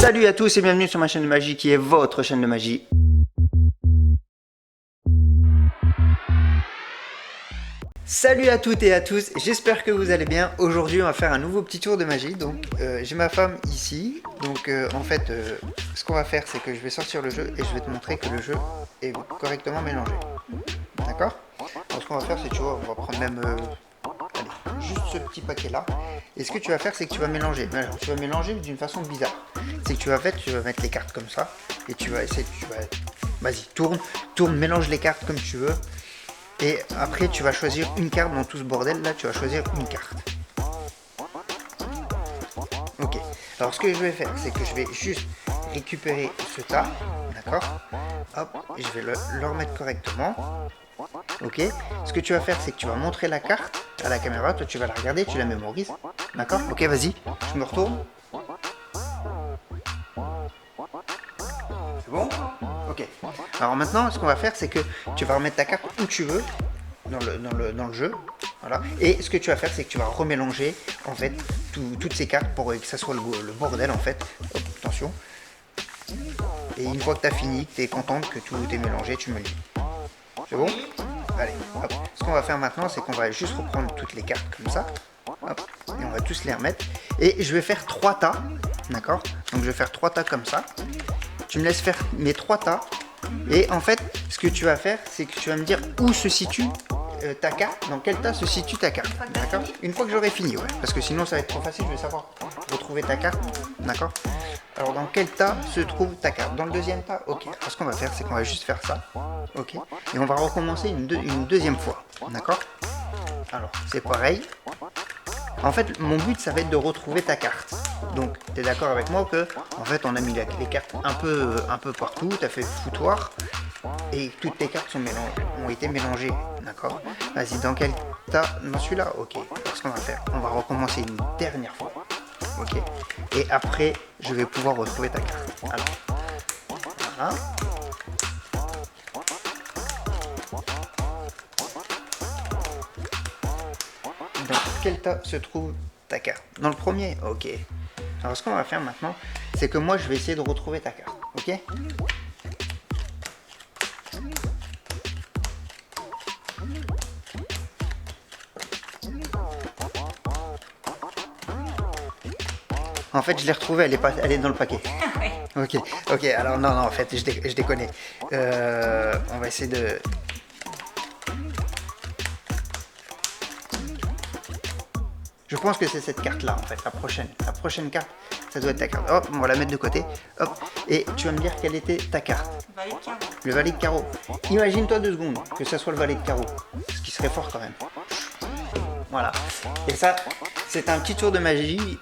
Salut à tous et bienvenue sur ma chaîne de magie qui est votre chaîne de magie. Salut à toutes et à tous, j'espère que vous allez bien. Aujourd'hui on va faire un nouveau petit tour de magie. Donc j'ai ma femme ici. Donc en fait ce qu'on va faire c'est que je vais sortir le jeu et je vais te montrer que le jeu est correctement mélangé. D'accord? Alors ce qu'on va faire c'est, tu vois, on va prendre même allez, juste ce petit paquet là. Et ce que tu vas faire c'est que tu vas mélanger. Alors, tu vas mélanger d'une façon bizarre. C'est que tu vas mettre les cartes comme ça. Et tu vas essayer, vas-y, tourne, mélange les cartes comme tu veux. Et après tu vas choisir une carte dans tout ce bordel là, tu vas choisir une carte. Ok, alors ce que je vais faire c'est que je vais juste récupérer ce tas, d'accord. Hop, et je vais le remettre correctement. Ok, ce que tu vas faire c'est que tu vas montrer la carte à la caméra, toi tu vas la regarder, tu la mémorises. D'accord, ok, vas-y, je me retourne. C'est bon? Ok, alors maintenant ce qu'on va faire c'est que tu vas remettre ta carte où tu veux dans le jeu, voilà. Et ce que tu vas faire c'est que tu vas remélanger en fait toutes ces cartes pour que ça soit le bordel en fait. Hop, attention, et une fois que tu as fini, que tu es contente que tout est mélangé, tu me le dis. C'est bon? Allez, hop. Ce qu'on va faire maintenant c'est qu'on va juste reprendre toutes les cartes comme ça, hop, et on va tous les remettre et je vais faire 3 tas, d'accord. Donc je vais faire 3 tas comme ça. Tu me laisses faire mes 3 tas. Et en fait, ce que tu vas faire, c'est que tu vas me dire où se situe ta carte, dans quel tas se situe ta carte, d'accord? Une fois que j'aurai fini, ouais, parce que sinon ça va être trop facile, je vais savoir retrouver ta carte, d'accord? Alors dans quel tas se trouve ta carte? Dans le deuxième tas? Ok, alors ce qu'on va faire, c'est qu'on va juste faire ça, ok? Et on va recommencer une deuxième fois, d'accord? Alors, c'est pareil. En fait, mon but, ça va être de retrouver ta carte. Donc, tu es d'accord avec moi que, en fait, on a mis les cartes un peu partout, tu as fait foutoir, et toutes tes cartes ont été mélangées, d'accord? Vas-y, dans quel tas? Dans celui-là? Ok, alors ce qu'on va faire, on va recommencer une dernière fois, ok? Et après, je vais pouvoir retrouver ta carte. Alors, voilà. Dans quel tas se trouve ta carte? Dans le premier? Ok. Alors ce qu'on va faire maintenant, c'est que moi je vais essayer de retrouver ta carte, ok? En fait je l'ai retrouvée, elle est dans le paquet. Ok, alors non, en fait je déconne. On va essayer de... Je pense que c'est cette carte là en fait, la prochaine carte, ça doit être ta carte. Hop, on va la mettre de côté, hop, et tu vas me dire quelle était ta carte. Le valet de carreau. Imagine-toi 2 secondes que ça soit le valet de carreau, ce qui serait fort quand même. Voilà, et ça, c'est un petit tour de magie.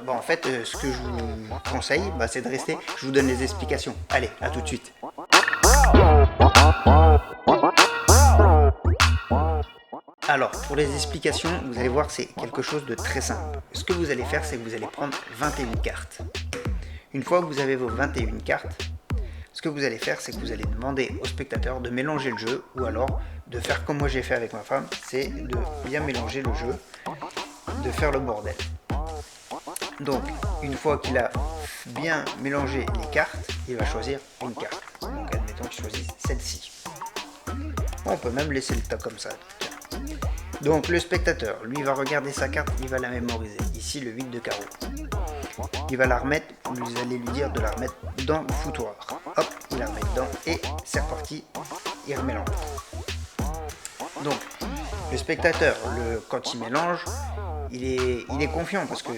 Bon, en fait, ce que je vous conseille, c'est de rester, je vous donne les explications. Allez, à tout de suite. Alors, pour les explications, vous allez voir, c'est quelque chose de très simple. Ce que vous allez faire, c'est que vous allez prendre 21 cartes. Une fois que vous avez vos 21 cartes, ce que vous allez faire, c'est que vous allez demander au spectateur de mélanger le jeu, ou alors de faire comme moi j'ai fait avec ma femme, c'est de bien mélanger le jeu, de faire le bordel. Donc, une fois qu'il a bien mélangé les cartes, il va choisir une carte. Donc, admettons qu'il choisisse celle-ci. On peut même laisser le tas comme ça. Donc le spectateur, lui, va regarder sa carte, il va la mémoriser. Ici, le 8 de carreau. Il va la remettre, vous allez lui dire de la remettre dans le foutoir. Hop, il la remet dedans et c'est reparti, il remélange. Donc, le spectateur, quand il mélange, il est confiant parce que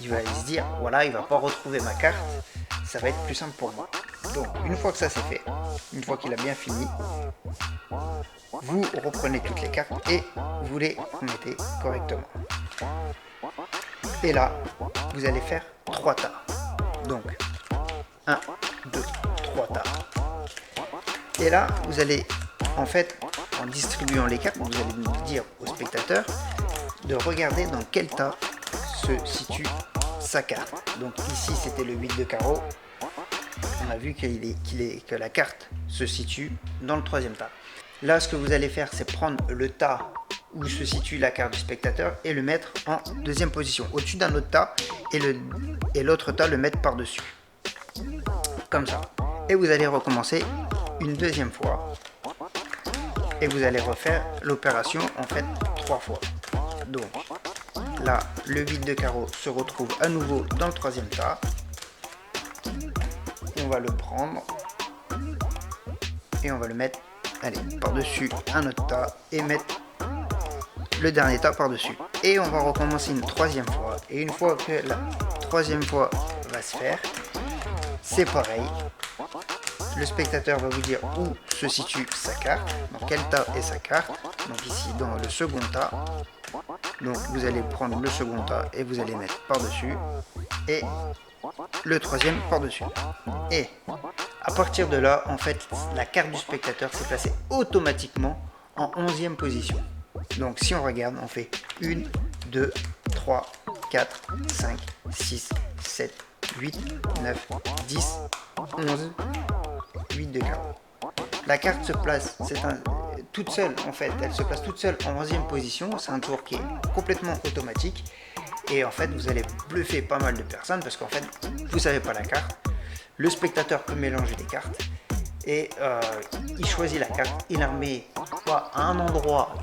il va se dire, voilà, il va pas retrouver ma carte, ça va être plus simple pour moi. Donc, une fois que ça c'est fait, une fois qu'il a bien fini, vous reprenez toutes les cartes et vous les mettez correctement. Et là, vous allez faire 3 tas. Donc, 1, 2, 3 tas. Et là, vous allez, en fait, en distribuant les cartes, vous allez dire au spectateur de regarder dans quel tas se situe sa carte. Donc ici, c'était le 8 de carreau. On a vu que la carte se situe dans le 3e tas. Là, ce que vous allez faire, c'est prendre le tas où se situe la carte du spectateur et le mettre en deuxième position, au-dessus d'un autre tas, et l'autre tas le mettre par-dessus. Comme ça. Et vous allez recommencer une deuxième fois. Et vous allez refaire l'opération en fait 3 fois. Donc là, le 8 de carreau se retrouve à nouveau dans le troisième tas. On va le prendre et on va le mettre, allez, par-dessus un autre tas et mettre le dernier tas par-dessus. Et on va recommencer une troisième fois. Et une fois que la troisième fois va se faire, c'est pareil. Le spectateur va vous dire où se situe sa carte, dans quel tas est sa carte. Donc ici dans le second tas. Donc vous allez prendre le second tas et vous allez mettre par-dessus. Et le troisième par-dessus. Et à partir de là, en fait, la carte du spectateur s'est placée automatiquement en 11e position. Donc si on regarde, on fait 1, 2, 3, 4, 5, 6, 7, 8, 9, 10, 11, 8 de carreau. La carte se place toute seule, en fait, elle se place toute seule en 11e position. C'est un tour qui est complètement automatique. Et en fait, vous allez bluffer pas mal de personnes parce qu'en fait, vous savez pas la carte. Le spectateur peut mélanger les cartes. Et il choisit la carte, il la remet pas à un endroit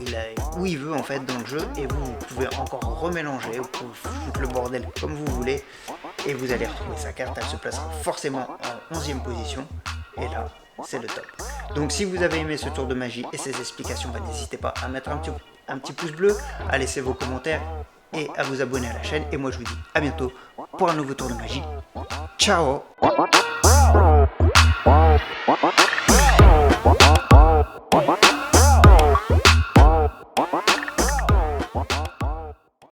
où il veut en fait dans le jeu, et vous pouvez encore remélanger, vous pouvez foutre le bordel comme vous voulez, et vous allez retrouver sa carte, elle se placera forcément en 11e position, et là c'est le top. Donc si vous avez aimé ce tour de magie et ces explications, n'hésitez pas à mettre un petit pouce bleu, à laisser vos commentaires et à vous abonner à la chaîne, et moi je vous dis à bientôt pour un nouveau tour de magie. Ciao.